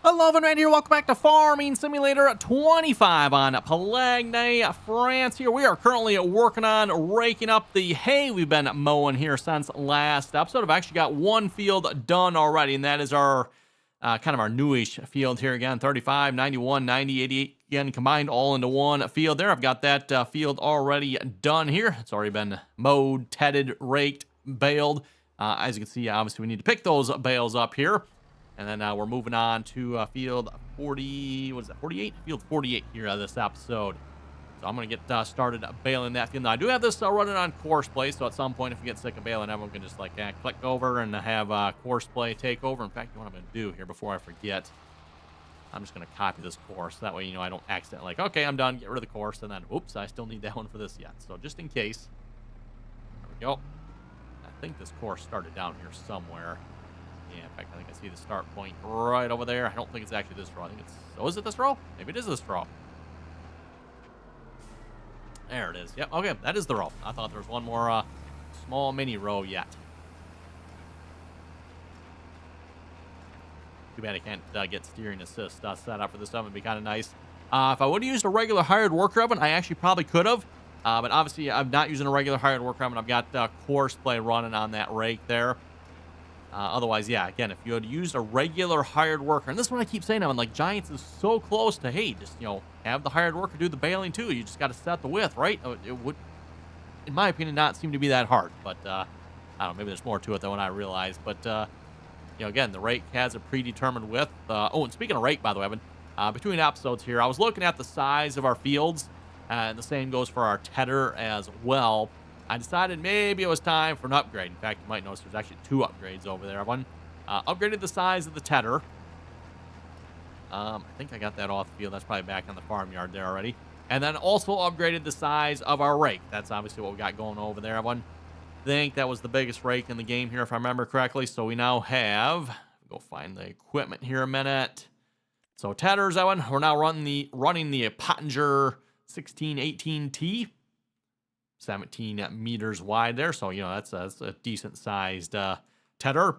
Hello, everyone, here. Welcome back to Farming Simulator 25 on Pallegney, France. Here we are currently working on raking up the hay we've been mowing here since last episode. I've actually got one field done already, and that is our kind of our newish field here again. 35, 91, 90, 88 again combined all into one field there. I've got that field already done here. It's already been mowed, tedded, raked, baled. As you can see, obviously we need to pick those bales up here. And then we're moving on to field 40, what is that, 48? Field 48 here this episode. So I'm going to get started baling that field. Now, I do have this running on course play, so at some point, if we get sick of baling, everyone can just, like, click over and have course play take over. In fact, what I'm going to do here before I forget, I'm just going to copy this course. That way, you know, I don't accidentally, like, okay, I'm done, get rid of the course, and then, oops, I still need that one for this yet. So just in case, there we go. I think this course started down here somewhere. Yeah, in fact, I think I see the start point right over there. I don't think it's actually this row. I think it's... Oh, is it this row? Maybe it is this row. There it is. Yep, okay, that is the row. I thought there was one more small mini row yet. Too bad I can't get steering assist set up for this stuff. It'd be kind of nice. If I would have used a regular hired worker oven, I actually probably could have. But obviously, I'm not using a regular hired worker oven. I've got course play running on that rake there. Otherwise, yeah, again, if you had used a regular hired worker, and this is what I keep saying, I'm like, Giants is so close to, hey, just, you know, have the hired worker do the baling too. You just got to set the width, right? It would, in my opinion, not seem to be that hard. But, I don't know, maybe there's more to it than what I realized. But, you know, again, the rake has a predetermined width. Oh, and speaking of rake, by the way, Evan, between episodes here, I was looking at the size of our fields, and the same goes for our tedder as well. I decided maybe it was time for an upgrade. In fact, you might notice there's actually two upgrades over there. One upgraded the size of the tedder. I think I got that off the field. That's probably back on the farmyard there already. And then also upgraded the size of our rake. That's obviously what we got going over there. I think that was the biggest rake in the game here, if I remember correctly. So we now have... Go find the equipment here a minute. So tedders, Evan. We're now running the Pottinger 1618T. 17 meters wide there, so you know that's a decent sized tedder.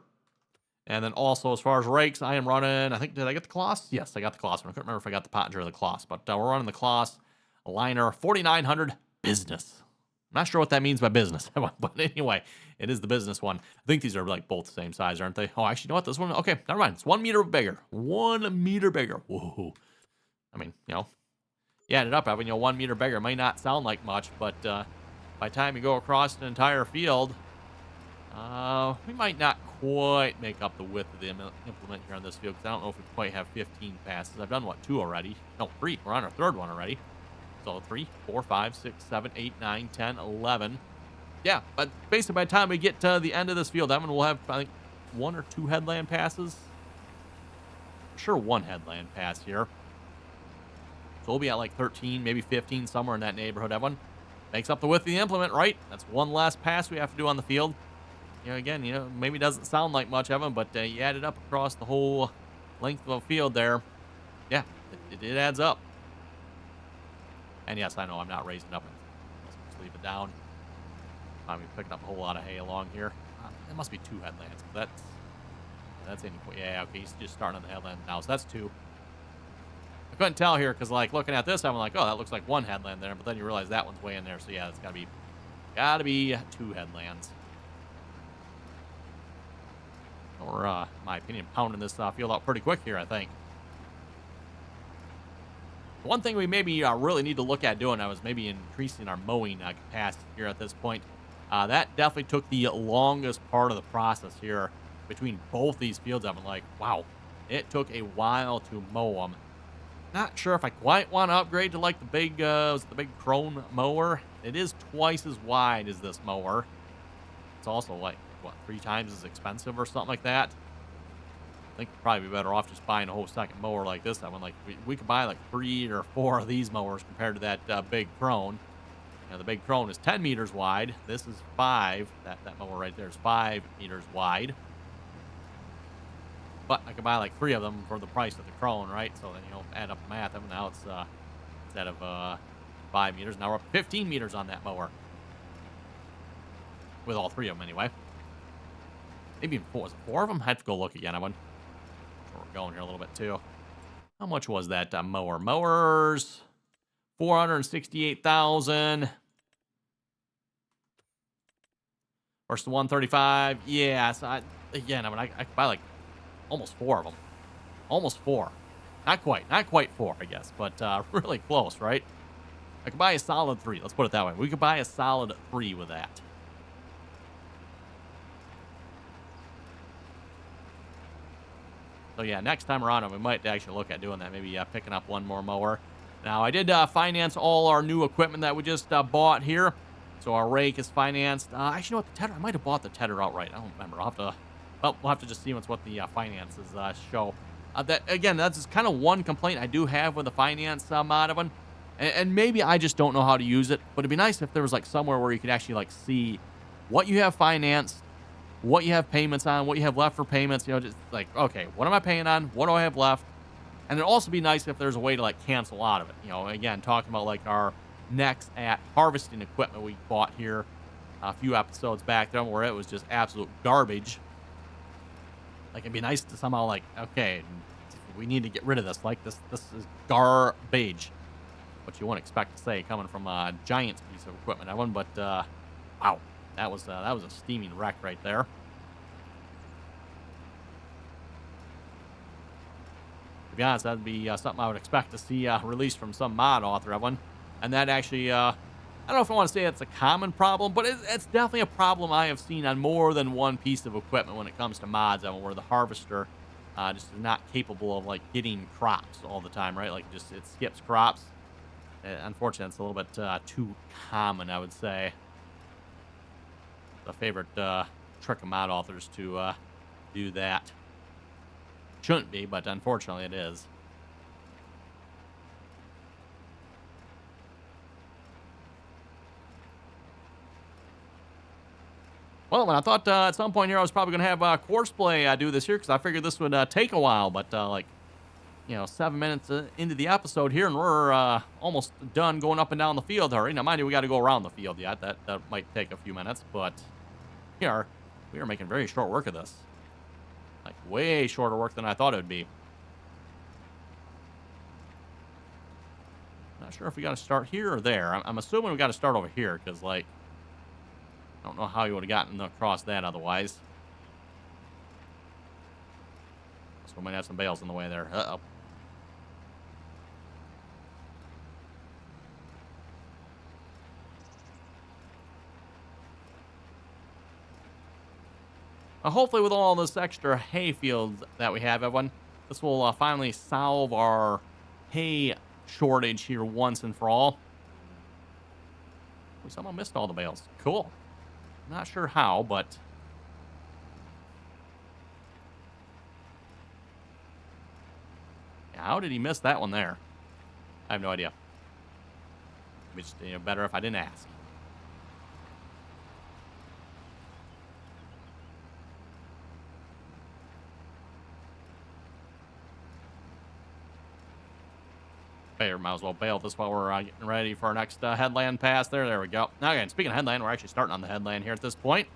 And then also as far as rakes, I am running, I think, did I get the Kloss? Yes, I got the Kloss. I couldn't remember if I got the Pottinger or the Kloss, but we're running the Kloss liner 4900 business. I'm not sure what that means by business, but anyway, it is the business one. I think these are like both the same size, aren't they? Oh, actually, you know what? This one, okay, never mind. It's 1 meter bigger. 1 meter bigger. Whoa. I mean, you know, you add it up, Evan, you know, 1 meter bigger might not sound like much, but by the time you go across an entire field, we might not quite make up the width of the implement here on this field, because I don't know if we quite have 15 passes. I've done, what, 2 already? No, 3. We're on our 3rd one already. So 3, 4, 5, 6, 7, 8, 9, 10, 11. Yeah, but basically by the time we get to the end of this field, Evan, we'll have, I think, 1 or 2 headland passes. Sure, 1 headland pass here. So we'll be at like 13, maybe 15, somewhere in that neighborhood, Evan. Makes up the width of the implement, right? That's 1 less pass we have to do on the field. You know, again, you know, maybe doesn't sound like much, Evan, but you add it up across the whole length of a field there. Yeah, it adds up. And yes, I know I'm not raising up. Let's just leave it down. I'm picking up a whole lot of hay along here. That must be 2 headlands. That's any point. Yeah, okay, he's just starting on the headland now, so that's 2. I couldn't tell here because, like, looking at this, I'm like, oh, that looks like 1 headland there, but then you realize that one's way in there, so yeah, it's gotta be 2 headlands. Or, in my opinion, pounding this field out pretty quick here, I think. One thing we maybe really need to look at doing now is maybe increasing our mowing capacity here at this point. That definitely took the longest part of the process here between both these fields. I'm like, wow, it took a while to mow them. Not sure if I quite want to upgrade to like the big, was it the big Krone mower? It is twice as wide as this mower. It's also like, what, 3 times as expensive or something like that. I think we'd probably be better off just buying a whole second mower like this. That one, like, we could buy like 3 or 4 of these mowers compared to that big Krone. Now, the big Krone is 10 meters wide. This is 5. That mower right there is 5 meters wide. But I could buy like 3 of them for the price of the Krone, right? So then, you know, add up the math. And now it's, instead of 5 meters, now we're up to 15 meters on that mower. With all 3 of them, anyway. Maybe even 4. Was it 4 of them? I have to go look again. I went. Where we're going here a little bit, too. How much was that mower? Mowers, 468,000 versus the 135. Yeah, so again, I mean, I could buy like almost four of them. Almost four. Not quite four, I guess, but really close, right? I could buy a solid three. Let's put it that way. We could buy a solid three with that. So yeah, next time around, we might actually look at doing that. Maybe picking up one more mower. Now, I did finance all our new equipment that we just bought here. So our rake is financed. Actually, you know what? The tedder, I might have bought the tedder outright. I don't remember. We'll have to just see what the finances show. That's just kind of one complaint I do have with the finance mod of one. And maybe I just don't know how to use it. But it'd be nice if there was like somewhere where you could actually like see what you have financed, what you have payments on, what you have left for payments, just like, okay, what am I paying on? What do I have left? And it'd also be nice if there's a way to like cancel out of it. Again, talking about like our next at harvesting equipment we bought here a few episodes back there where it was just absolute garbage. Like it'd be nice to somehow like, okay, we need to get rid of this. Like this is garbage. What you wouldn't expect to say coming from a giant piece of equipment. But wow. That was a steaming wreck right there. To be honest, that'd be something I would expect to see released from some mod author of one. And that actually, I don't know if I want to say it's a common problem, but it's definitely a problem I have seen on more than one piece of equipment when it comes to mods, where the harvester just is not capable of like getting crops all the time, right? Like it skips crops. Unfortunately, it's a little bit too common, I would say. A favorite trick of mod authors to do that. Shouldn't be, but unfortunately it is. Well, when I thought at some point here I was probably going to have courseplay do this here because I figured this would take a while, but 7 minutes into the episode here and we're almost done going up and down the field already. Now, mind you, we got to go around the field yet. That might take a few minutes, but we are making very short work of this. Like way shorter work than I thought it would be. Not sure if we got to start here or there. I'm assuming we got to start over here because, like, I don't know how you would have gotten across that otherwise. So we might have some bales in the way there. Uh-oh. Hopefully with all this extra hay fields that we have, everyone, this will finally solve our hay shortage here once and for all. Oh, someone missed all the bales. Cool. Not sure how, but... how did he miss that one there? I have no idea. It'd be just, better if I didn't ask. Here, might as well bail this while we're getting ready for our next headland pass there. There we go. Now, again, speaking of headland, we're actually starting on the headland here at this point.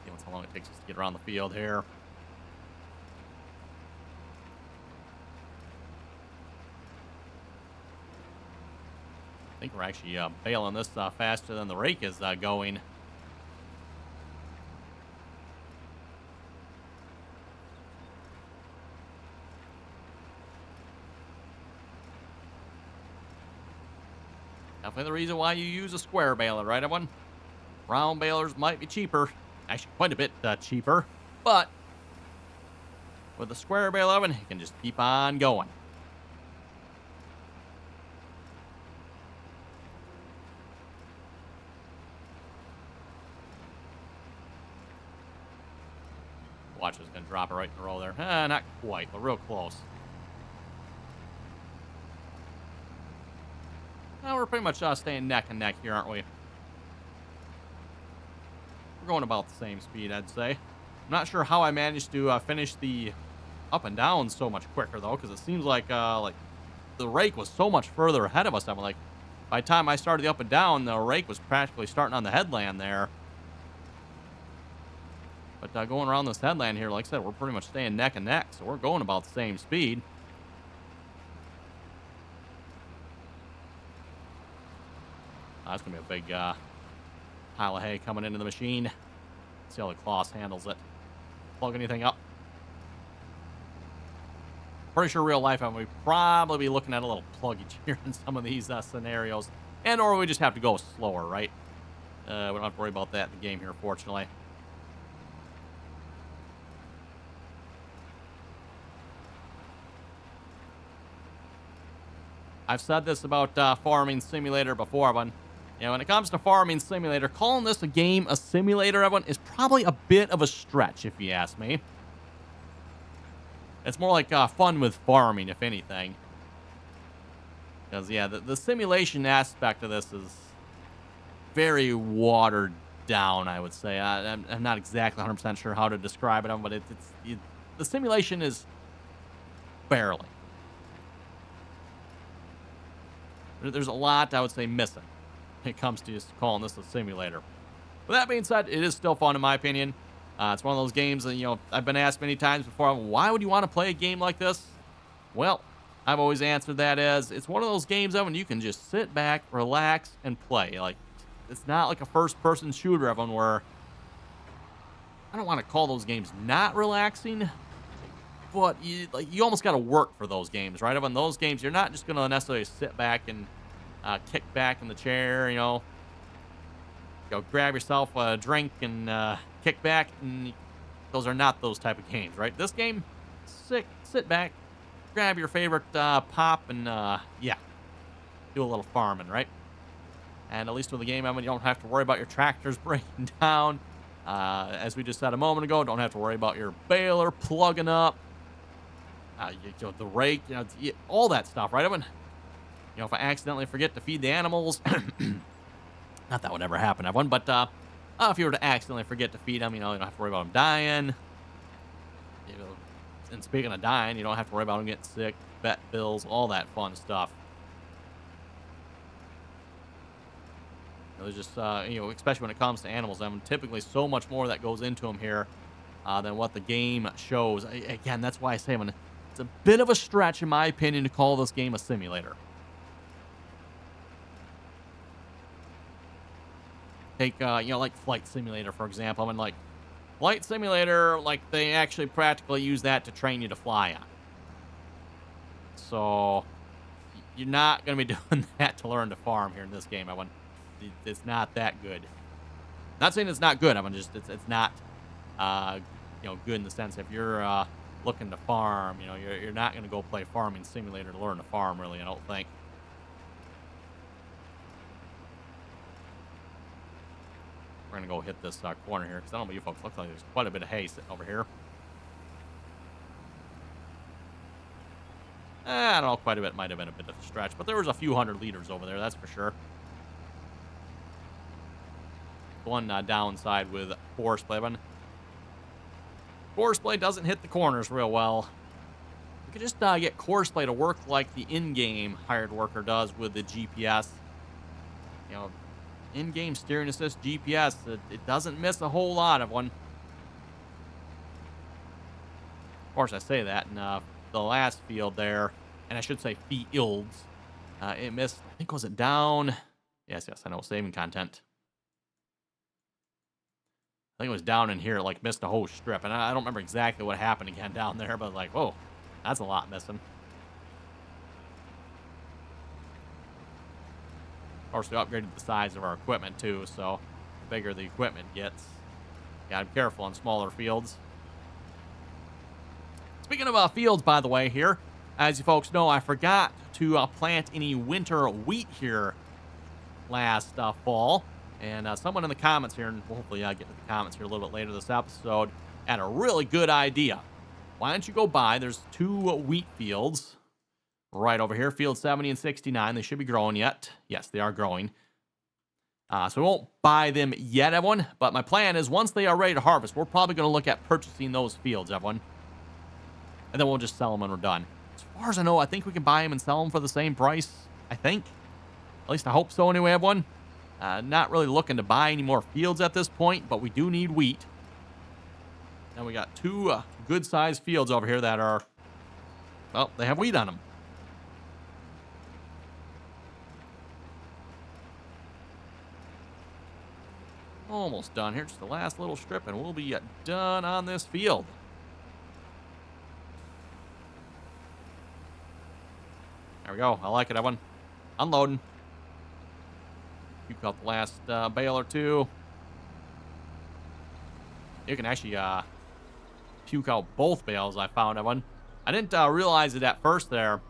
See how long it takes us to get around the field here. I think we're actually bailing this faster than the rake is going. Definitely the reason why you use a square baler, right, everyone? Round balers might be cheaper. Actually, quite a bit cheaper. But with a square baler oven, you can just keep on going. Watch is going to drop it right in the row there. Not quite, but real close. Well, we're pretty much staying neck and neck here, aren't we? We're going about the same speed, I'd say. I'm not sure how I managed to finish the up and down so much quicker, though, because it seems like the rake was so much further ahead of us. I'm like, by the time I started the up and down, the rake was practically starting on the headland there. But going around this headland here, like I said, we're pretty much staying neck and neck, so we're going about the same speed. That's going to be a big pile of hay coming into the machine. See how the Kloss handles it. Plug anything up. Pretty sure real life, we'd probably be looking at a little pluggage here in some of these scenarios. And or we just have to go slower, right? We don't have to worry about that in the game here, fortunately. I've said this about Farming Simulator before, but when it comes to Farming Simulator, calling this a game a simulator, everyone, is probably a bit of a stretch, if you ask me. It's more like fun with farming, if anything. Because, yeah, the simulation aspect of this is very watered down, I would say. I'm not exactly 100% sure how to describe it, but the simulation is barely. There's a lot, I would say, missing when it comes to just calling this a simulator. With that being said, it is still fun, in my opinion. It's one of those games that, I've been asked many times before, why would you want to play a game like this? Well, I've always answered that as, it's one of those games, Evan, you can just sit back, relax, and play. Like, it's not like a first-person shooter, Evan, where I don't want to call those games not relaxing, but you almost got to work for those games, right? Evan, those games, you're not just going to necessarily sit back and kick back in the chair, go grab yourself a drink and kick back. And those are not those type of games, right? This game, sit back, grab your favorite pop, and do a little farming, right? And at least with the game, Evan, you don't have to worry about your tractors breaking down. As we just said a moment ago, don't have to worry about your baler plugging up. The rake, all that stuff, right, Evan? If I accidentally forget to feed the animals, not that would ever happen, everyone, but if you were to accidentally forget to feed them, you don't have to worry about them dying. And speaking of dying, you don't have to worry about them getting sick, vet bills, all that fun stuff. There's just, especially when it comes to animals, typically so much more that goes into them here than what the game shows. Again, that's why I say, it's a bit of a stretch, in my opinion, to call this game a simulator. Take, like Flight Simulator, for example. Flight Simulator, they actually practically use that to train you to fly on. So, you're not going to be doing that to learn to farm here in this game. It's not that good. Not saying it's not good. It's not, good in the sense if you're looking to farm, you're not going to go play Farming Simulator to learn to farm, really, I don't think. We're going to go hit this corner here, because I don't know about you folks. Looks like there's quite a bit of hay sitting over here. I don't know, quite a bit might have been a bit of a stretch, but there was a few hundred liters over there, that's for sure. One downside with Forestry. Forestry doesn't hit the corners real well. You could just get Forestry to work like the in-game hired worker does with the GPS. In-game steering assist GPS, it doesn't miss a whole lot of one. Of course, I say that in the last field there, and I should say fields. It missed, I think, was it down? Yes, I know, saving content. I think it was down in here, missed a whole strip, and I don't remember exactly what happened again down there, but whoa, that's a lot missing. Of course, we upgraded the size of our equipment, too, so the bigger the equipment gets. Gotta be careful on smaller fields. Speaking of fields, by the way, here, as you folks know, I forgot to plant any winter wheat here last fall. And someone in the comments here, and hopefully I'll get to the comments here a little bit later this episode, had a really good idea. Why don't you go by, there's 2 wheat fields right over here, field 70 and 69. They should be growing yet. Yes, they are growing. So we won't buy them yet, everyone. But my plan is once they are ready to harvest, we're probably going to look at purchasing those fields, everyone. And then we'll just sell them when we're done. As far as I know, I think we can buy them and sell them for the same price, I think. At least I hope so anyway, everyone. Not really looking to buy any more fields at this point, but we do need wheat. And we got two good-sized fields over here that are, well, they have wheat on them. Almost done here. Just the last little strip, and we'll be done on this field. There we go. I like it, Evan. Unloading. Puke out the last bale or two. You can actually puke out both bales, I found, Evan. I didn't realize it at first there.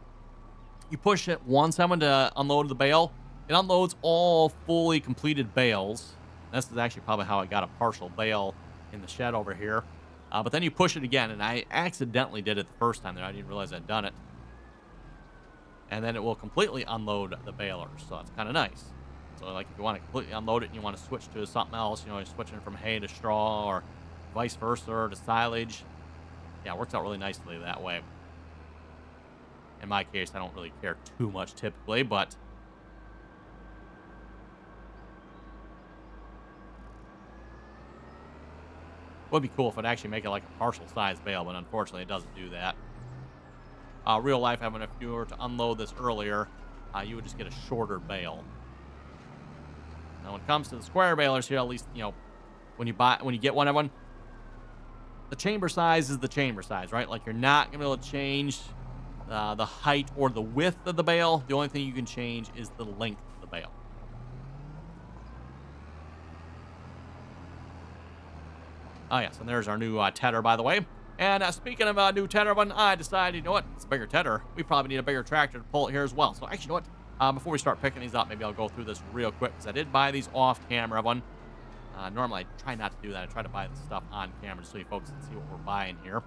You push it once, Evan, to unload the bale. It unloads all fully completed bales. This is actually probably how I got a partial bale in the shed over here. But then you push it again, and I accidentally did it the first time there. I didn't realize I'd done it. And then it will completely unload the balers, so that's kind of nice. So, like, if you want to completely unload it and you want to switch to something else, you know, you're switching from hay to straw or vice versa or to silage. Yeah, it works out really nicely that way. In my case, I don't really care too much typically, but it would be cool if it actually make it like a partial size bale, but unfortunately it doesn't do that. Real life, having if you were to unload this earlier, you would just get a shorter bale. Now, when it comes to the square balers here, at least, you know, when you get one of one, the chamber size is the chamber size, right? Like, you're not gonna be able to change the height or the width of the bale. The only thing you can change is the length of the bale. Oh yes, and there's our new tedder, by the way. And speaking of new tedder one, I decided, you know what, it's a bigger tedder. We probably need a bigger tractor to pull it here as well. So actually, you know what, before we start picking these up, maybe I'll go through this real quick, because I did buy these off camera. Normally I try not to do that. I try to buy the stuff on camera just so you folks can see what we're buying here.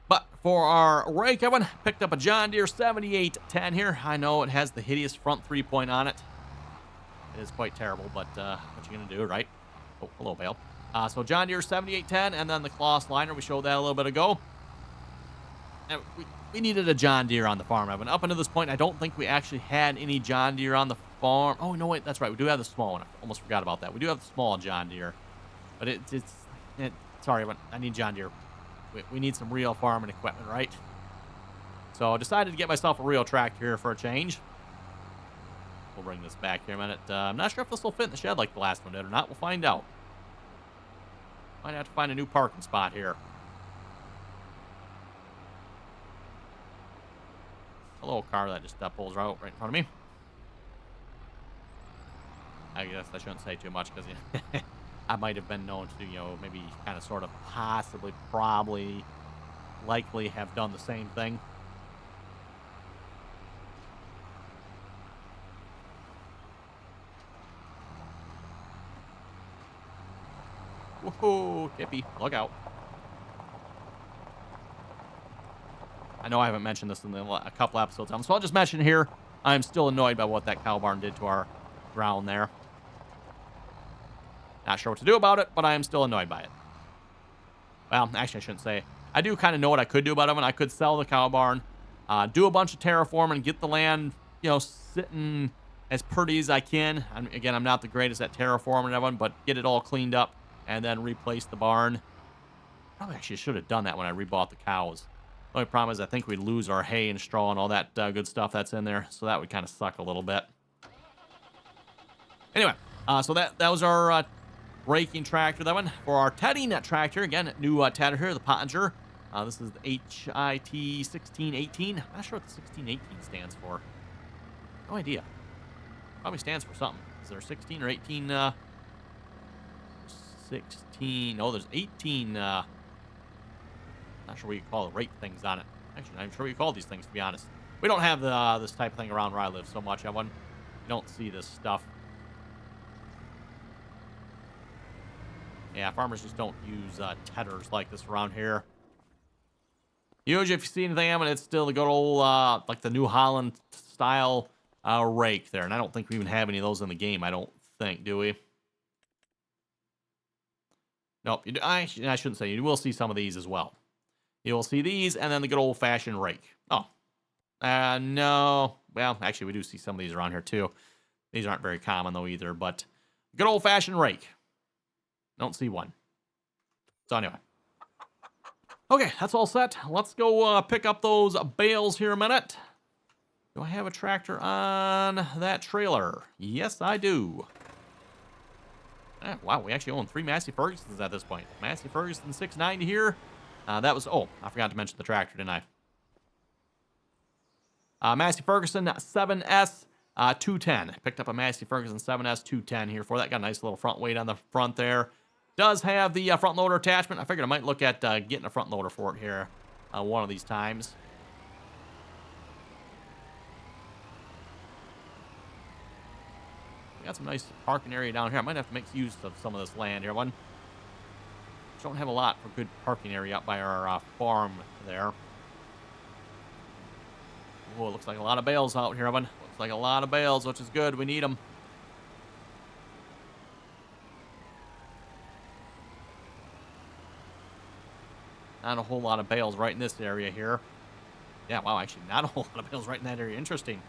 But for our rake, Evan, picked up a John Deere 7810 here. I know it has the hideous front 3-point on it. It is quite terrible, but what you gonna do, right? Oh, hello, Bale. So John Deere 7810, and then the Kloss liner. We showed that a little bit ago. And we needed a John Deere on the farm, Evan. Up until this point, I don't think we actually had any John Deere on the farm. Oh, no, wait, that's right. We do have the small one. I almost forgot about that. We do have the small John Deere. But sorry, but I need John Deere. We need some real farming equipment, right? So I decided to get myself a real tractor here for a change. We'll bring this back here a minute. I'm not sure if this will fit in the shed like the last one did or not. We'll find out. Might have to find a new parking spot here. A little car that just pulls right in front of me. I guess I shouldn't say too much because I might have been known to, you know, maybe kind of sort of possibly, probably, likely have done the same thing. Woohoo, Tippy, look out. I know I haven't mentioned this in a couple episodes, so I'll just mention here, I'm still annoyed by what that cow barn did to our ground there. Not sure what to do about it, but I am still annoyed by it. Well, actually, I shouldn't say. I do kind of know what I could do about it. I could sell the cow barn, do a bunch of terraforming, get the land, you know, sitting as pretty as I can. Again, I'm not the greatest at terraforming, everyone, but get it all cleaned up and then replace the barn. Probably actually should have done that when I rebought the cows. The only problem is I think we'd lose our hay and straw and all that good stuff that's in there, so that would kind of suck a little bit. Anyway, so that was our raking tractor, that one. For our tedding tractor, again, new tedder here, the Pottinger. This is the HIT 1618. I'm not sure what the 1618 stands for. No idea. Probably stands for something. Is there 16 or 18? 16. Oh, there's 18. Not sure what you call the rate things on it. Actually, not even sure what you call these things, to be honest. We don't have this type of thing around where I live so much. You don't see this stuff. Yeah, farmers just don't use tedders like this around here. Usually, if you see anything, it's still the good old, like the New Holland style rake there. And I don't think we even have any of those in the game, I don't think, do we? Nope, I shouldn't say. You will see some of these as well. You will see these, and then the good old-fashioned rake. Oh. No. Well, actually, we do see some of these around here, too. These aren't very common, though, either, but good old-fashioned rake. Don't see one. So, anyway. Okay, that's all set. Let's go pick up those bales here a minute. Do I have a tractor on that trailer? Yes, I do. Wow, we actually own 3 Massey Fergusons at this point. Massey Ferguson 690 here. That was... Oh, I forgot to mention the tractor, didn't I? Massey Ferguson 7S 210. Picked up a Massey Ferguson 7S 210 here for that. Got a nice little front weight on the front there. Does have the front loader attachment. I figured I might look at getting a front loader for it here one of these times. We got some nice parking area down here. I might have to make use of some of this land here. Don't have a lot for good parking area up by our farm there. Oh, it looks like a lot of bales out here, Looks like a lot of bales, which is good. We need them. Not a whole lot of bales right in this area here. Yeah, wow, actually not a whole lot of bales right in that area. Interesting.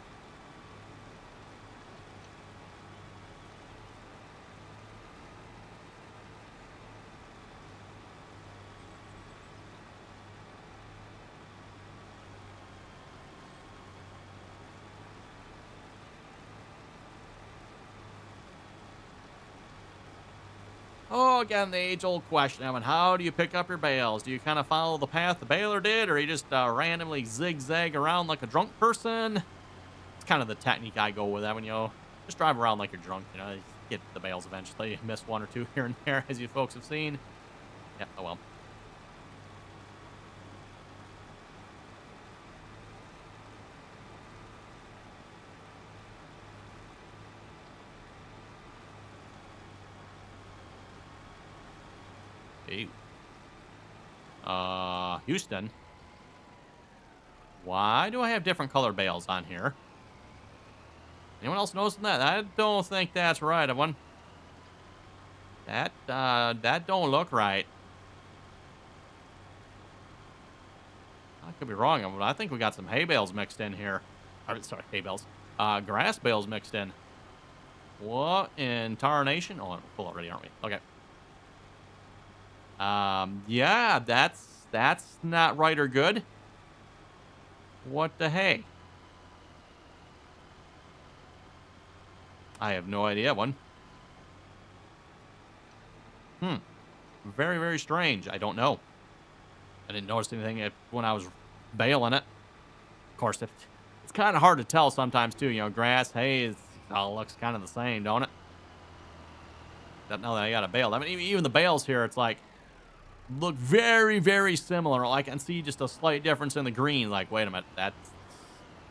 Oh, again, the age-old question, Evan. How do you pick up your bales? Do you kind of follow the path the baler did, or you just randomly zigzag around like a drunk person? It's kind of the technique I go with, Evan, just drive around like you're drunk, you get the bales eventually. You miss one or two here and there, as you folks have seen. Yeah, oh well. Ew. Houston. Why do I have different color bales on here? Anyone else noticing that? I don't think that's right, everyone. That don't look right. I could be wrong, but I think we got some hay bales mixed in here. Sorry, hay bales. Grass bales mixed in. What in tarnation? Oh, I'm full already, aren't we? Okay. Yeah, that's not right or good. What the hey? I have no idea, one. Very, very strange. I don't know. I didn't notice anything when I was baling it. Of course, it's kind of hard to tell sometimes, too. Grass, hay, it all looks kind of the same, don't it? Don't know that I got a bale. I mean, even the bales here, it's like, look very, very similar. I can see just a slight difference in the green. Like, wait a minute,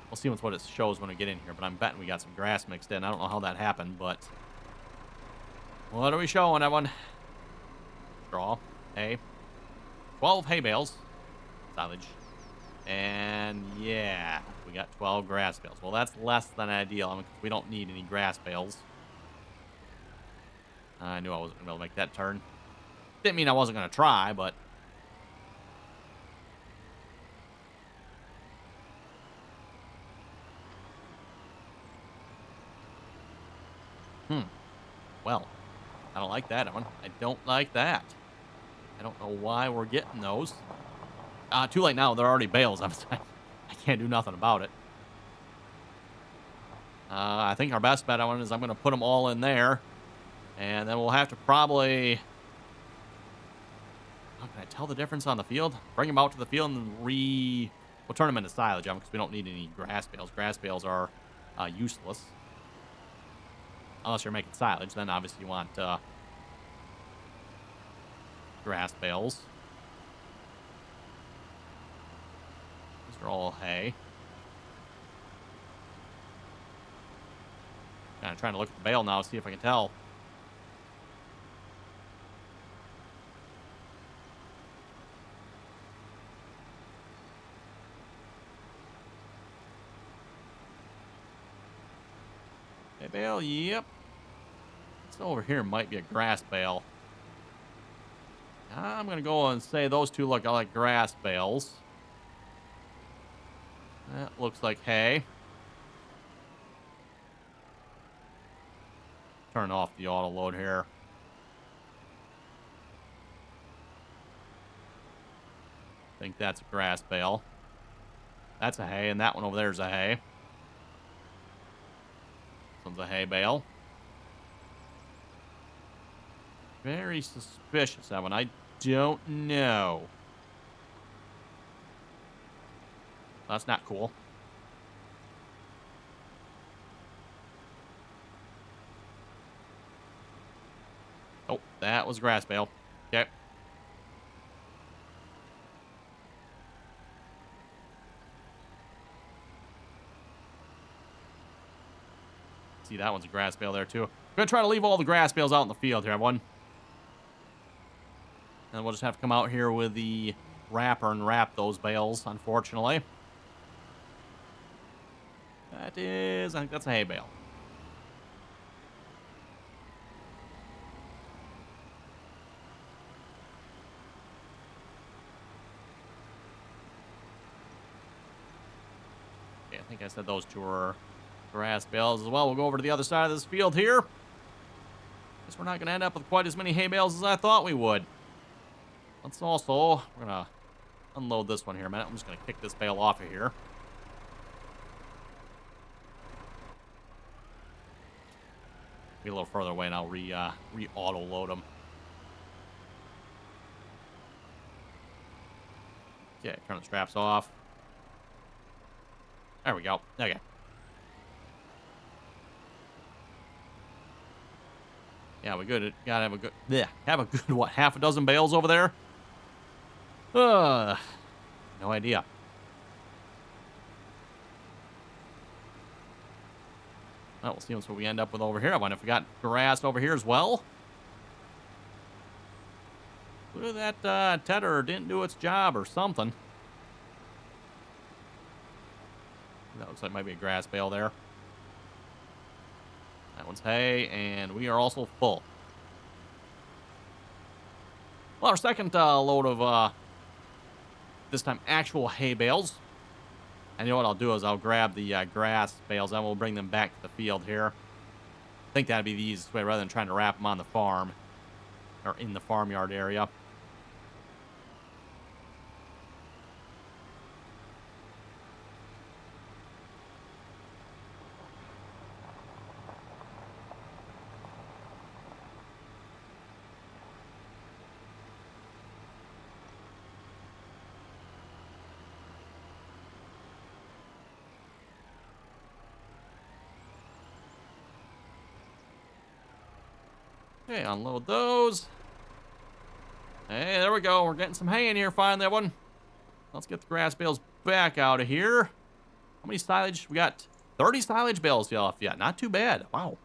we'll see what it shows when we get in here, but I'm betting we got some grass mixed in. I don't know how that happened, but what are we showing, everyone? Straw, hay, 12 hay bales, silage, and yeah, we got 12 grass bales. Well, that's less than ideal. I mean, we don't need any grass bales. I knew I wasn't going to be able to make that turn. Didn't mean I wasn't going to try, but... Well, I don't like that one. I don't like that. I don't know why we're getting those. Too late now. They're already bales. I can't do nothing about it. I think our best bet on is I'm going to put them all in there. And then we'll have to probably... Oh, can I tell the difference on the field? Bring them out to the field and we'll turn them into silage because we don't need any grass bales. Grass bales are useless. Unless you're making silage, then obviously you want grass bales. These are all hay. Kind of trying to look at the bale now, see if I can tell. Hay bale, yep. This over here might be a grass bale. I'm going to go and say those two look like grass bales. That looks like hay. turn off the auto load here. I think that's a grass bale. That's a hay, and that one over there is a hay. This one's a hay bale. Very suspicious, that one. I don't know. That's not cool. Oh, that was grass bale. Okay. See, that one's a grass bale there, too. I'm going to try to leave all the grass bales out in the field here, everyone. And we'll just have to come out here with the wrapper and wrap those bales, unfortunately. That is, I think that's a hay bale. Okay, I think I said those two were grass bales as well. We'll go over to the other side of this field here. Guess we're not going to end up with quite as many hay bales as I thought we would. Let's also, we're going to unload this one here a minute. I'm just going to kick this bale off of here. Be a little further away and I'll re-auto load them. Okay, turn the straps off. There we go. Okay. Yeah, we good. Gotta have a good. Yeah, have a good what? Half a dozen bales over there. No idea. Well, we'll see what we end up with over here. I wonder if we got grass over here as well. Look at that tedder didn't do its job or something. That looks like maybe a grass bale there. That one's hay, and we are also full. Well, our second load of, this time, actual hay bales. And you know what I'll do is I'll grab the grass bales and we'll bring them back to the field here. I think that'd be the easiest way rather than trying to wrap them on the farm or in the farmyard area. Okay, unload those. Hey, there we go. We're getting some hay in here finally, everyone. Let's get the grass bales back out of here. How many silage? We got 30 silage bales left yet. Not too bad. Wow.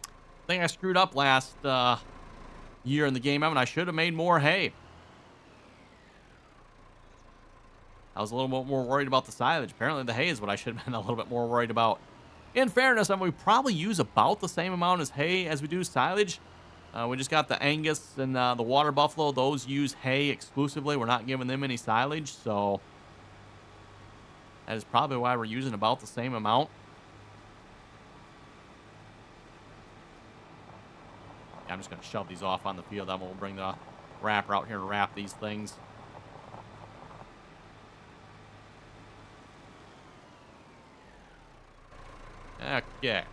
I think I screwed up last year in the game, Evan. I should have made more hay. I was a little bit more worried about the silage. Apparently the hay is what I should have been a little bit more worried about. In fairness, I mean, we probably use about the same amount as hay as we do silage. We just got the Angus and the water buffalo. Those use hay exclusively. We're not giving them any silage, so that is probably why we're using about the same amount. Yeah, I'm just going to shove these off on the field. Then we'll bring the wrapper out here to wrap these things. Okay.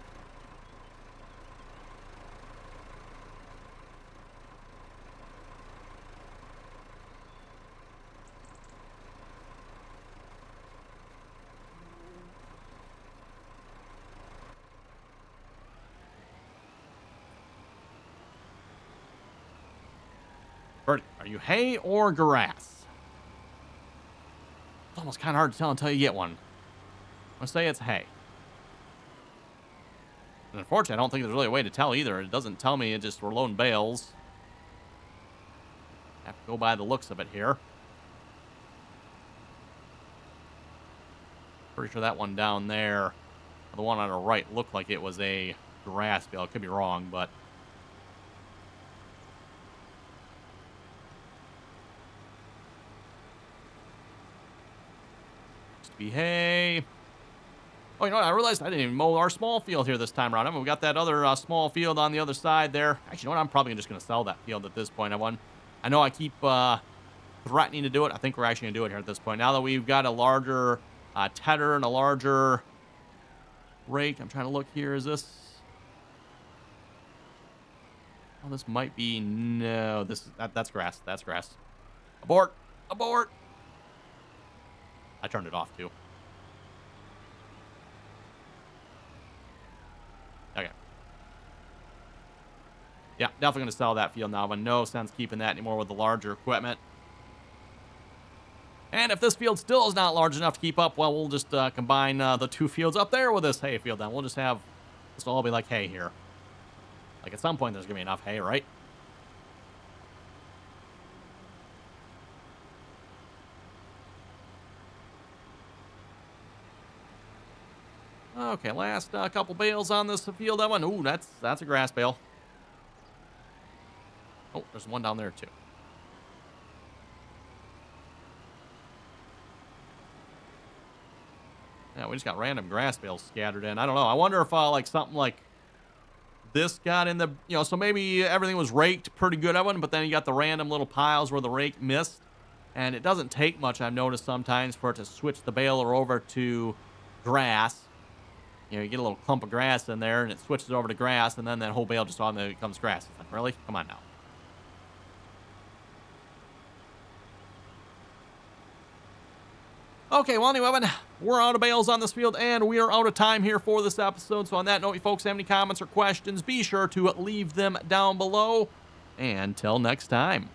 Birdie, are you hay or grass? It's almost kind of hard to tell until you get one. I'm going to say it's hay. And unfortunately, I don't think there's really a way to tell either. It doesn't tell me. It just, we're loading bales. Have to go by the looks of it here. Pretty sure that one down there, the one on the right, looked like it was a grass bale. I could be wrong, but used to be hay. Oh, you know what? I realized I didn't even mow our small field here this time around. I mean, we got that other small field on the other side there. Actually, you know what? I'm probably just going to sell that field at this point. I know I keep threatening to do it. I think we're actually going to do it here at this point. Now that we've got a larger tedder and a larger rake. I'm trying to look here. Is this... Oh, this might be... No, that's grass. That's grass. Abort! Abort! I turned it off, too. Okay. Yeah, definitely going to sell that field now, but no sense keeping that anymore with the larger equipment. And if this field still is not large enough to keep up, well, we'll just combine the two fields up there with this hay field then. We'll just have this will all be like hay here. Like, at some point, there's going to be enough hay, right? Okay, last couple bales on this field. That one, ooh, that's a grass bale. Oh, there's one down there, too. Yeah, we just got random grass bales scattered in. I don't know. I wonder if, like, something like this got in the, so maybe everything was raked pretty good, Evan, but then you got the random little piles where the rake missed. And it doesn't take much, I've noticed sometimes, for it to switch the baler over to grass. You get a little clump of grass in there, and it switches over to grass, and then that whole bale just automatically becomes grass. It's like, really? Come on now. Okay, well, anyway, we're out of bales on this field, and we are out of time here for this episode. So on that note, you folks have any comments or questions, be sure to leave them down below. And until next time.